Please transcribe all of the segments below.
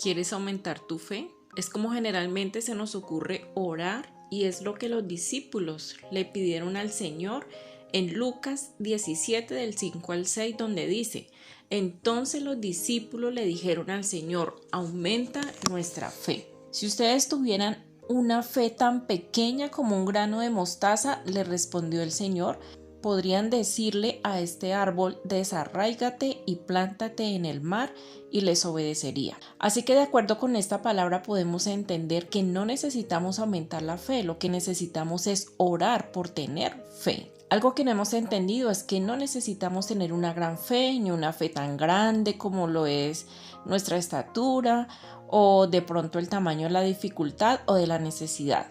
¿Quieres aumentar tu fe? Es como generalmente se nos ocurre orar y es lo que los discípulos le pidieron al Señor en Lucas 17 del 5 al 6 donde dice: entonces los discípulos le dijeron al Señor: aumenta nuestra fe. Si ustedes tuvieran una fe tan pequeña como un grano de mostaza, le respondió el Señor, podrían decirle a este árbol: desarráigate y plántate en el mar, y les obedecería. Así que de acuerdo con esta palabra podemos entender que no necesitamos aumentar la fe, lo que necesitamos es orar por tener fe. Algo que no hemos entendido es que no necesitamos tener una gran fe, ni una fe tan grande como lo es nuestra estatura, o de pronto el tamaño de la dificultad o de la necesidad.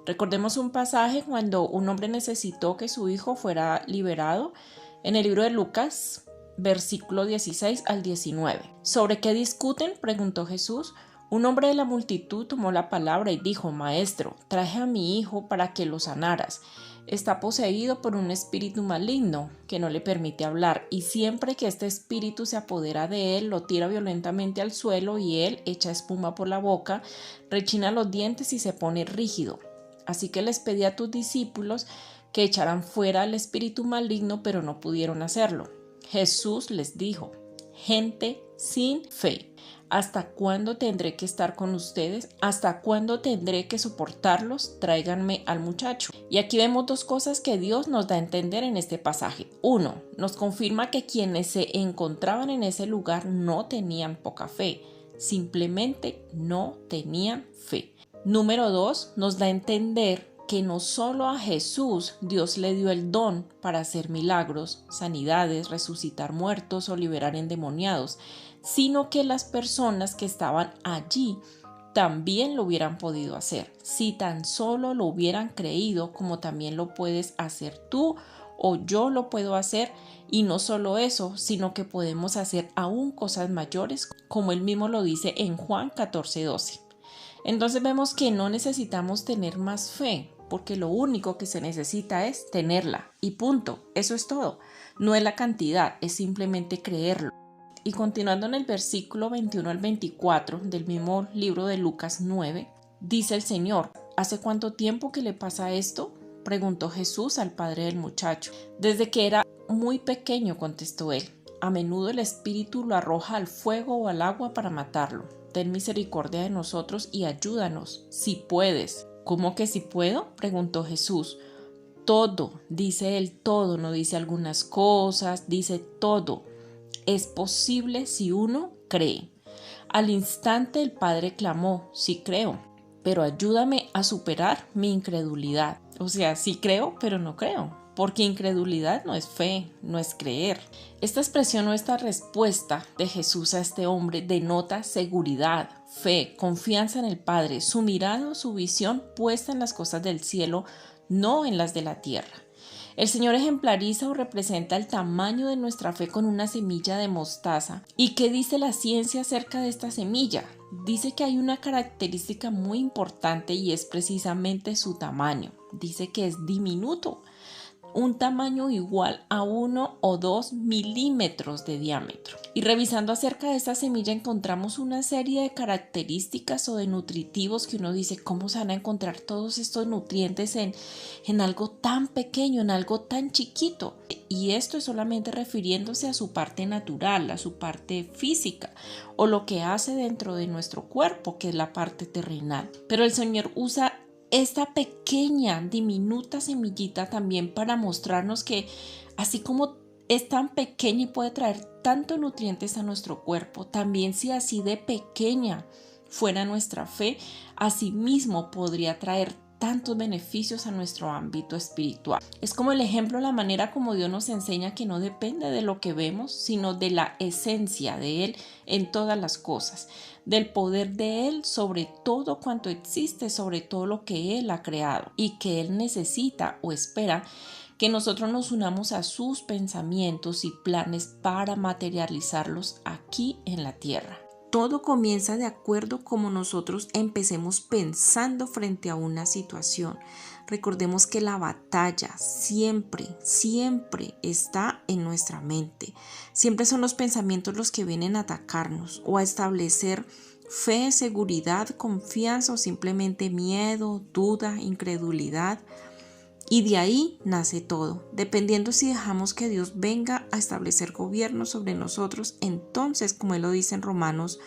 Recordemos un pasaje cuando un hombre necesitó que su hijo fuera liberado en el libro de Lucas, versículo 16 al 19. ¿Sobre qué discuten?, preguntó Jesús. Un hombre de la multitud tomó la palabra y dijo: Maestro, traje a mi hijo para que lo sanaras. Está poseído por un espíritu maligno que no le permite hablar, y siempre que este espíritu se apodera de él, lo tira violentamente al suelo y él echa espuma por la boca, rechina los dientes y se pone rígido. Así que les pedí a tus discípulos que echaran fuera al espíritu maligno, pero no pudieron hacerlo. Jesús les dijo: gente sin fe, ¿hasta cuándo tendré que estar con ustedes? ¿Hasta cuándo tendré que soportarlos? Tráiganme al muchacho. Y aquí vemos dos cosas que Dios nos da a entender en este pasaje. Uno, nos confirma que quienes se encontraban en ese lugar no tenían poca fe, simplemente no tenían fe. Número 2, nos da a entender que no solo a Jesús Dios le dio el don para hacer milagros, sanidades, resucitar muertos o liberar endemoniados, sino que las personas que estaban allí también lo hubieran podido hacer, si tan solo lo hubieran creído, como también lo puedes hacer tú o yo lo puedo hacer. Y no solo eso, sino que podemos hacer aún cosas mayores, como él mismo lo dice en Juan 14:12. Entonces vemos que no necesitamos tener más fe, porque lo único que se necesita es tenerla y punto. Eso es todo. No es la cantidad, es simplemente creerlo. Y continuando en el versículo 21 al 24 del mismo libro de Lucas 9, dice el Señor: ¿hace cuánto tiempo que le pasa esto?, preguntó Jesús al padre del muchacho. Desde que era muy pequeño, contestó él. A menudo el espíritu lo arroja al fuego o al agua para matarlo. Ten misericordia de nosotros y ayúdanos, si puedes. ¿Cómo que si puedo?, preguntó Jesús. Todo, dice él, todo, no dice algunas cosas, dice todo. Es posible si uno cree. Al instante el padre clamó: sí creo, pero ayúdame a superar mi incredulidad. O sea, sí creo, pero no creo, porque incredulidad no es fe, no es creer. Esta expresión o esta respuesta de Jesús a este hombre denota seguridad, fe, confianza en el Padre, su mirada, su visión puesta en las cosas del cielo, no en las de la tierra. El Señor ejemplariza o representa el tamaño de nuestra fe con una semilla de mostaza. ¿Y qué dice la ciencia acerca de esta semilla? Dice que hay una característica muy importante y es precisamente su tamaño. Dice que es diminuto, un tamaño igual a 1 o 2 milímetros de diámetro. Y revisando acerca de esta semilla encontramos una serie de características o de nutritivos que uno dice: ¿cómo se van a encontrar todos estos nutrientes en algo tan pequeño, en algo tan chiquito? Y esto es solamente refiriéndose a su parte natural, a su parte física o lo que hace dentro de nuestro cuerpo, que es la parte terrenal. Pero el Señor usa esta pequeña, diminuta semillita también para mostrarnos que así como es tan pequeña y puede traer tantos nutrientes a nuestro cuerpo, también si así de pequeña fuera nuestra fe, asimismo podría traer tantos beneficios a nuestro ámbito espiritual. Es como el ejemplo, la manera como Dios nos enseña que no depende de lo que vemos, sino de la esencia de Él en todas las cosas, del poder de Él sobre todo cuanto existe, sobre todo lo que Él ha creado, y que Él necesita o espera que nosotros nos unamos a sus pensamientos y planes para materializarlos aquí en la tierra. Todo comienza de acuerdo como nosotros empecemos pensando frente a una situación. Recordemos que la batalla siempre está en nuestra mente. Siempre son los pensamientos los que vienen a atacarnos o a establecer fe, seguridad, confianza o simplemente miedo, duda, incredulidad. Y de ahí nace todo. Dependiendo si dejamos que Dios venga a establecer gobierno sobre nosotros, entonces, como Él lo dice en Romanos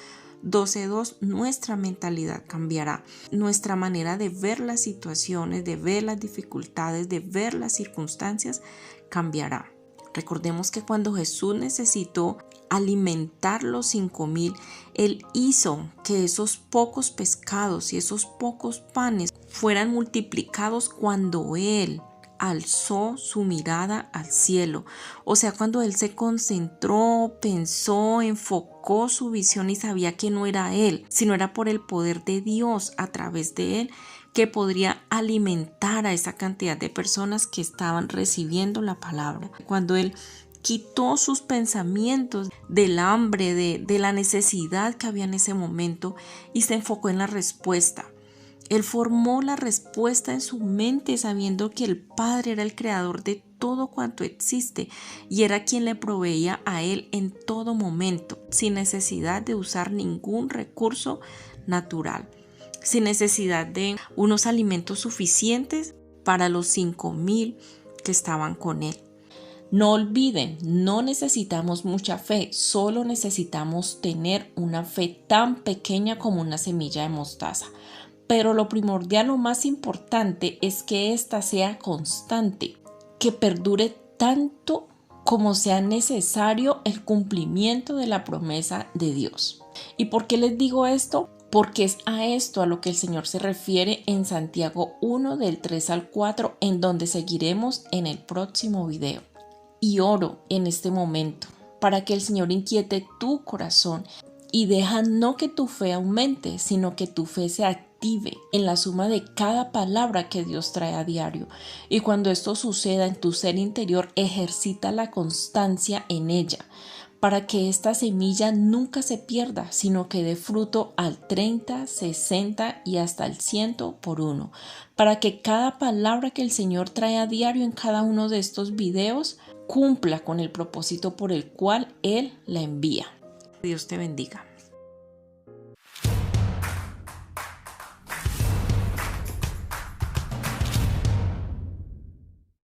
12:2, nuestra mentalidad cambiará. Nuestra manera de ver las situaciones, de ver las dificultades, de ver las circunstancias, cambiará. Recordemos que cuando Jesús necesitó alimentar los 5,000, Él hizo que esos pocos pescados y esos pocos panes fueran multiplicados cuando Él alzó su mirada al cielo. O sea, cuando Él se concentró, pensó, enfocó su visión y sabía que no era Él, sino era por el poder de Dios a través de Él que podría alimentar a esa cantidad de personas que estaban recibiendo la palabra. Cuando Él quitó sus pensamientos del hambre, de la necesidad que había en ese momento y se enfocó en la respuesta. Él formó la respuesta en su mente sabiendo que el Padre era el creador de todo cuanto existe y era quien le proveía a Él en todo momento, sin necesidad de usar ningún recurso natural, sin necesidad de unos alimentos suficientes para los 5,000 que estaban con Él. No olviden, no necesitamos mucha fe, solo necesitamos tener una fe tan pequeña como una semilla de mostaza. Pero lo primordial, lo más importante es que ésta sea constante, que perdure tanto como sea necesario el cumplimiento de la promesa de Dios. ¿Y por qué les digo esto? Porque es a esto a lo que el Señor se refiere en Santiago 1 del 3 al 4, en donde seguiremos en el próximo video. Y oro en este momento para que el Señor inquiete tu corazón y deja no que tu fe aumente, sino que tu fe se active en la suma de cada palabra que Dios trae a diario. Y cuando esto suceda en tu ser interior, ejercita la constancia en ella, para que esta semilla nunca se pierda, sino que dé fruto al 30, 60 y hasta el 100 por uno, para que cada palabra que el Señor trae a diario en cada uno de estos videos cumpla con el propósito por el cual Él la envía. Dios te bendiga.